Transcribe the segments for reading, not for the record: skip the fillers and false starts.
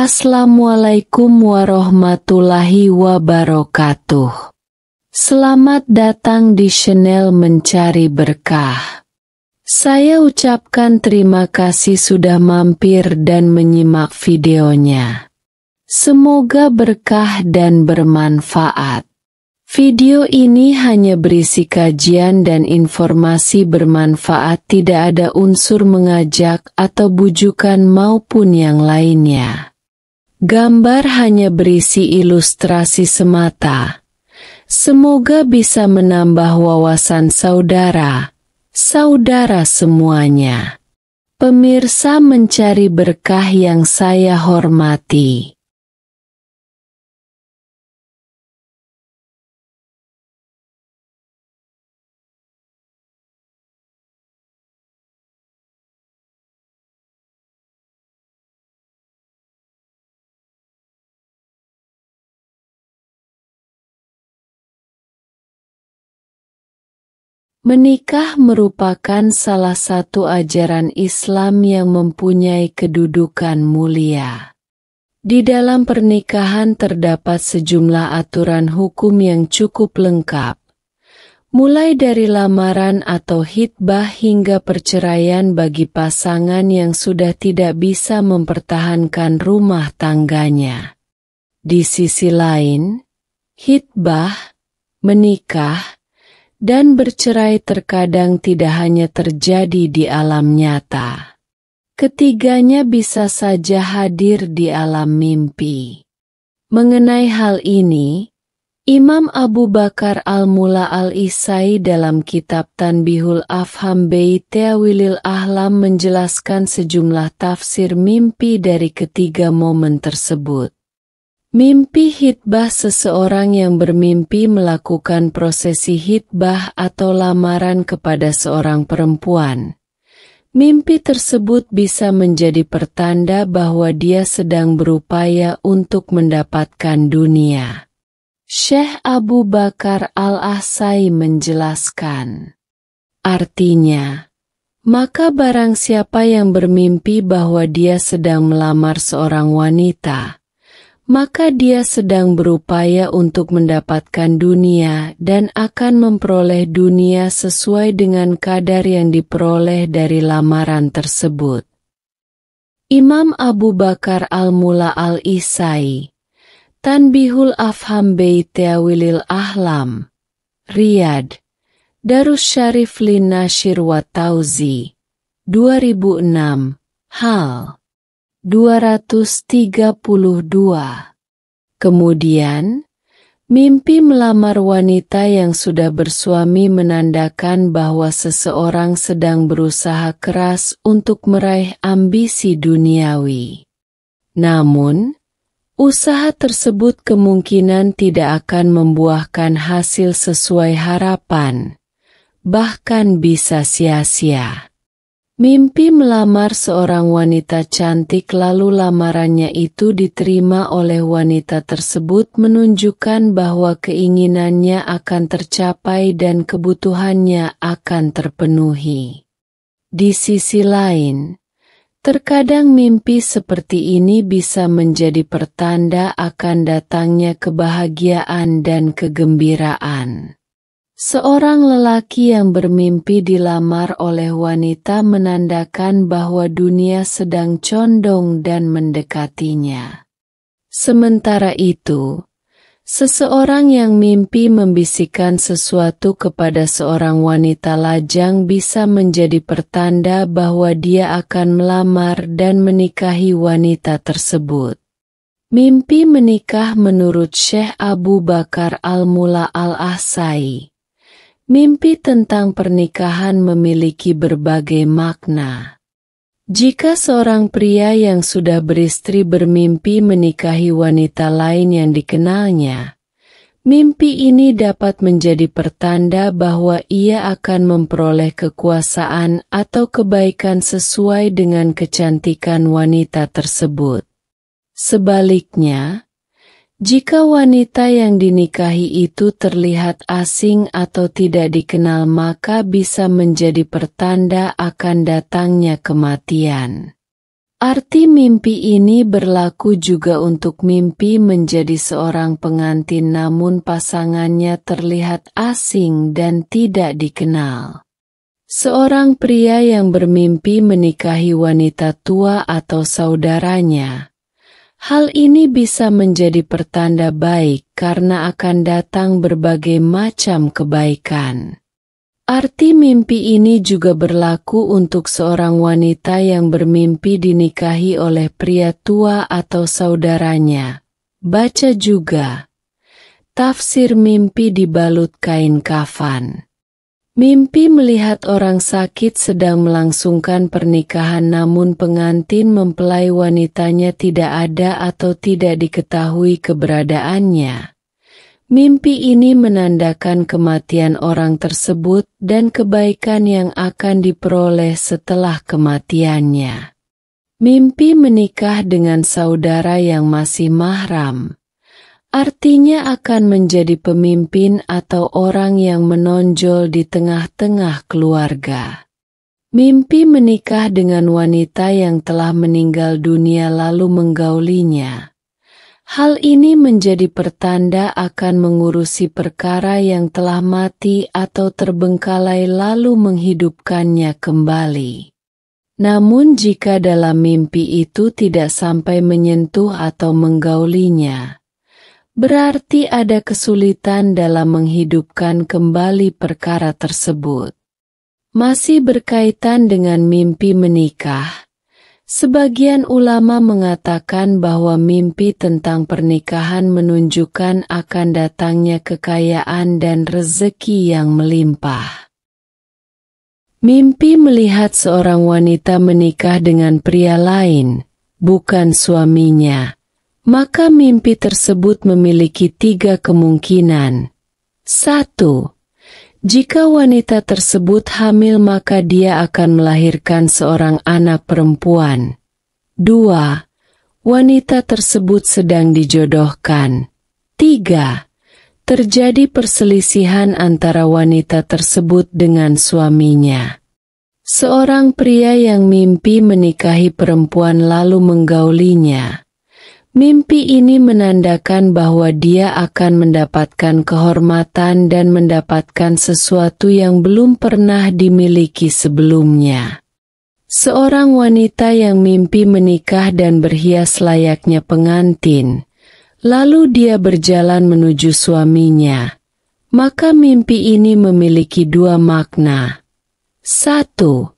Assalamualaikum warahmatullahi wabarakatuh. Selamat datang di channel Mencari Berkah. Saya ucapkan terima kasih sudah mampir dan menyimak videonya. Semoga berkah dan bermanfaat. Video ini hanya berisi kajian dan informasi bermanfaat, tidak ada unsur mengajak atau bujukan maupun yang lainnya. Gambar hanya berisi ilustrasi semata. Semoga bisa menambah wawasan saudara semuanya. Pemirsa Mencari Berkah yang saya hormati. Menikah merupakan salah satu ajaran Islam yang mempunyai kedudukan mulia. Di dalam pernikahan terdapat sejumlah aturan hukum yang cukup lengkap. Mulai dari lamaran atau khitbah hingga perceraian bagi pasangan yang sudah tidak bisa mempertahankan rumah tangganya. Di sisi lain, khitbah, menikah, dan bercerai terkadang tidak hanya terjadi di alam nyata. Ketiganya bisa saja hadir di alam mimpi. Mengenai hal ini, Imam Abu Bakar Al-Mula Al-Isai dalam kitab Tanbihul Afham bi Ta'wilil Ahlam menjelaskan sejumlah tafsir mimpi dari ketiga momen tersebut. Mimpi khitbah, seseorang yang bermimpi melakukan prosesi khitbah atau lamaran kepada seorang perempuan. Mimpi tersebut bisa menjadi pertanda bahwa dia sedang berupaya untuk mendapatkan dunia. Syekh Abu Bakar Al-Ahsai menjelaskan, artinya, maka barang siapa yang bermimpi bahwa dia sedang melamar seorang wanita, maka dia sedang berupaya untuk mendapatkan dunia dan akan memperoleh dunia sesuai dengan kadar yang diperoleh dari lamaran tersebut. Imam Abu Bakar Al-Mula Al-Isai, Tanbihul Afham bi Ta'wilil Ahlam, Riyadh, Darus Syarif Lin Nashir wa Tauzi, 2006, hal 232. Kemudian, mimpi melamar wanita yang sudah bersuami menandakan bahwa seseorang sedang berusaha keras untuk meraih ambisi duniawi. Namun, usaha tersebut kemungkinan tidak akan membuahkan hasil sesuai harapan, bahkan bisa sia-sia. Mimpi melamar seorang wanita cantik lalu lamarannya itu diterima oleh wanita tersebut menunjukkan bahwa keinginannya akan tercapai dan kebutuhannya akan terpenuhi. Di sisi lain, terkadang mimpi seperti ini bisa menjadi pertanda akan datangnya kebahagiaan dan kegembiraan. Seorang lelaki yang bermimpi dilamar oleh wanita menandakan bahwa dunia sedang condong dan mendekatinya. Sementara itu, seseorang yang mimpi membisikkan sesuatu kepada seorang wanita lajang bisa menjadi pertanda bahwa dia akan melamar dan menikahi wanita tersebut. Mimpi menikah menurut Syekh Abu Bakar Al-Mula Al-Ahsai. Mimpi tentang pernikahan memiliki berbagai makna. Jika seorang pria yang sudah beristri bermimpi menikahi wanita lain yang dikenalnya, mimpi ini dapat menjadi pertanda bahwa ia akan memperoleh kekuasaan atau kebaikan sesuai dengan kecantikan wanita tersebut. Sebaliknya, jika wanita yang dinikahi itu terlihat asing atau tidak dikenal, maka bisa menjadi pertanda akan datangnya kematian. Arti mimpi ini berlaku juga untuk mimpi menjadi seorang pengantin namun pasangannya terlihat asing dan tidak dikenal. Seorang pria yang bermimpi menikahi wanita tua atau saudaranya. Hal ini bisa menjadi pertanda baik karena akan datang berbagai macam kebaikan. Arti mimpi ini juga berlaku untuk seorang wanita yang bermimpi dinikahi oleh pria tua atau saudaranya. Baca juga. Tafsir mimpi dibalut kain kafan. Mimpi melihat orang sakit sedang melangsungkan pernikahan namun pengantin mempelai wanitanya tidak ada atau tidak diketahui keberadaannya. Mimpi ini menandakan kematian orang tersebut dan kebaikan yang akan diperoleh setelah kematiannya. Mimpi menikah dengan saudara yang masih mahram. Artinya akan menjadi pemimpin atau orang yang menonjol di tengah-tengah keluarga. Mimpi menikah dengan wanita yang telah meninggal dunia lalu menggaulinya. Hal ini menjadi pertanda akan mengurusi perkara yang telah mati atau terbengkalai lalu menghidupkannya kembali. Namun jika dalam mimpi itu tidak sampai menyentuh atau menggaulinya, berarti ada kesulitan dalam menghidupkan kembali perkara tersebut. Masih berkaitan dengan mimpi menikah, sebagian ulama mengatakan bahwa mimpi tentang pernikahan menunjukkan akan datangnya kekayaan dan rezeki yang melimpah. Mimpi melihat seorang wanita menikah dengan pria lain, bukan suaminya, maka mimpi tersebut memiliki 3 kemungkinan. 1. Jika wanita tersebut hamil maka dia akan melahirkan seorang anak perempuan. 2. Wanita tersebut sedang dijodohkan. 3. Terjadi perselisihan antara wanita tersebut dengan suaminya. Seorang pria yang mimpi menikahi perempuan lalu menggaulinya. Mimpi ini menandakan bahwa dia akan mendapatkan kehormatan dan mendapatkan sesuatu yang belum pernah dimiliki sebelumnya. Seorang wanita yang mimpi menikah dan berhias layaknya pengantin, lalu dia berjalan menuju suaminya, maka mimpi ini memiliki 2 makna. 1.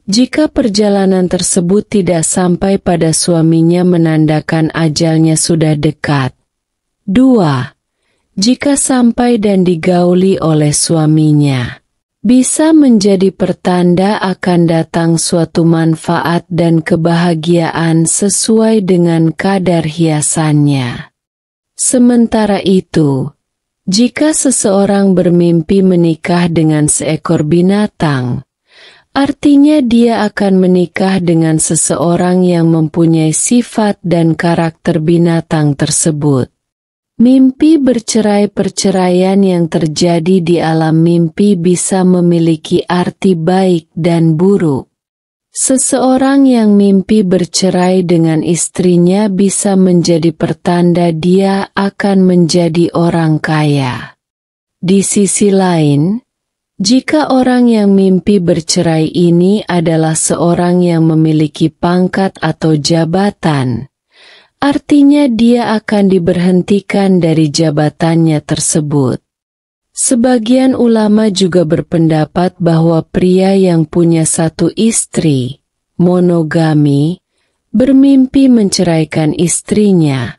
Jika perjalanan tersebut tidak sampai pada suaminya menandakan ajalnya sudah dekat. 2. Jika sampai dan digauli oleh suaminya, bisa menjadi pertanda akan datang suatu manfaat dan kebahagiaan sesuai dengan kadar hiasannya. Sementara itu, jika seseorang bermimpi menikah dengan seekor binatang, artinya dia akan menikah dengan seseorang yang mempunyai sifat dan karakter binatang tersebut. Mimpi bercerai-perceraian yang terjadi di alam mimpi bisa memiliki arti baik dan buruk. Seseorang yang mimpi bercerai dengan istrinya bisa menjadi pertanda dia akan menjadi orang kaya. Di sisi lain, jika orang yang mimpi bercerai ini adalah seorang yang memiliki pangkat atau jabatan, artinya dia akan diberhentikan dari jabatannya tersebut. Sebagian ulama juga berpendapat bahwa pria yang punya 1 istri, monogami, bermimpi menceraikan istrinya,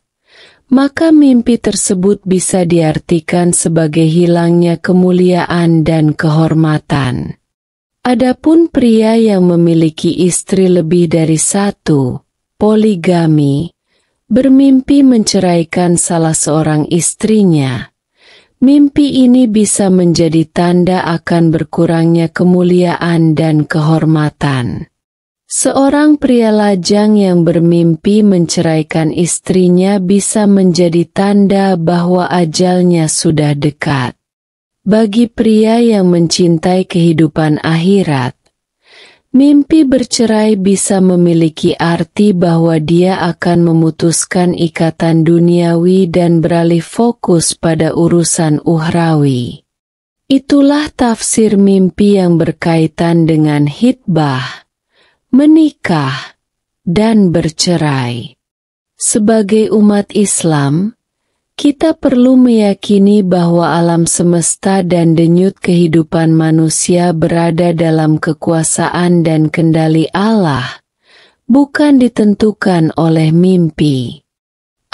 maka mimpi tersebut bisa diartikan sebagai hilangnya kemuliaan dan kehormatan. Adapun pria yang memiliki istri lebih dari 1, poligami, bermimpi menceraikan salah seorang istrinya, mimpi ini bisa menjadi tanda akan berkurangnya kemuliaan dan kehormatan. Seorang pria lajang yang bermimpi menceraikan istrinya bisa menjadi tanda bahwa ajalnya sudah dekat. Bagi pria yang mencintai kehidupan akhirat, Mimpi bercerai bisa memiliki arti bahwa dia akan memutuskan ikatan duniawi dan beralih fokus pada urusan ukhrawi. Itulah tafsir mimpi yang berkaitan dengan hitbah, menikah, dan bercerai. Sebagai umat Islam, kita perlu meyakini bahwa alam semesta dan denyut kehidupan manusia berada dalam kekuasaan dan kendali Allah, bukan ditentukan oleh mimpi.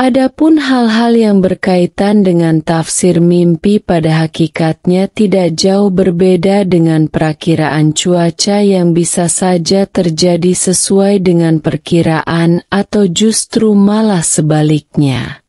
Adapun hal-hal yang berkaitan dengan tafsir mimpi pada hakikatnya tidak jauh berbeda dengan perakiraan cuaca yang bisa saja terjadi sesuai dengan perkiraan atau justru malah sebaliknya.